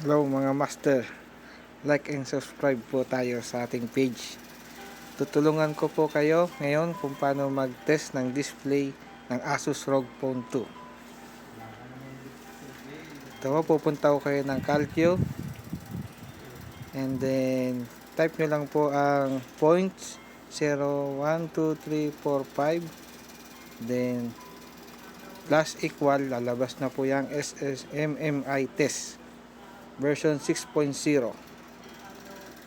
Hello mga master, like and subscribe po tayo sa ating page. Tutulungan ko po kayo ngayon kung paano mag-test ng display ng Asus ROG Phone 2. Ito po, pupunta ko kayo ng Calcio and then type nyo lang po ang points 0, 1, 2, 3, 4, 5 then plus equal, lalabas na po yung SSMMI test version 6.0.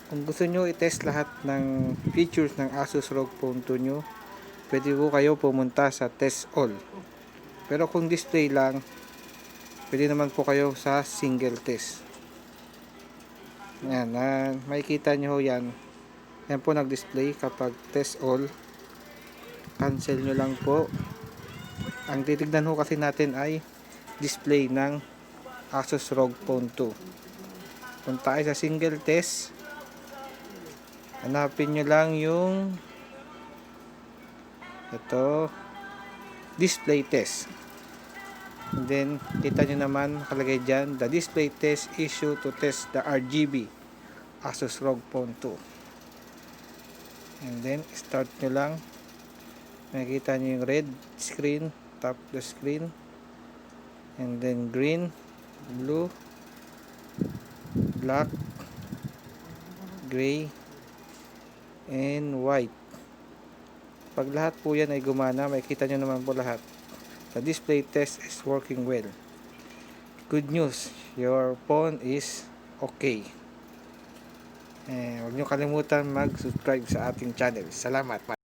Kung gusto nyo i-test lahat ng features ng Asus ROG Phone 2 nyo, pwede po kayo pumunta sa test all. Pero kung display lang, pwede naman po kayo sa single test. Yan, makikita nyo yan. Yan po nag-display kapag test all. Cancel nyo lang po. Ang titignan ho kasi natin ay display ng Asus ROG Phone 2. Kung tayo sa single test, hanapin nyo lang yung ito, display test. And then, kita nyo naman nakalagay dyan, the display test issue to test the RGB Asus ROG Phone 2. And then, start nyo lang. Nakikita nyo yung red screen, top the screen. And then, green, blue, black, gray, and white. Pag lahat po yan ay gumana, makikita nyo naman po lahat. The display test is working well. Good news, your phone is okay. Huwag nyo kalimutan mag-subscribe sa ating channel. Salamat.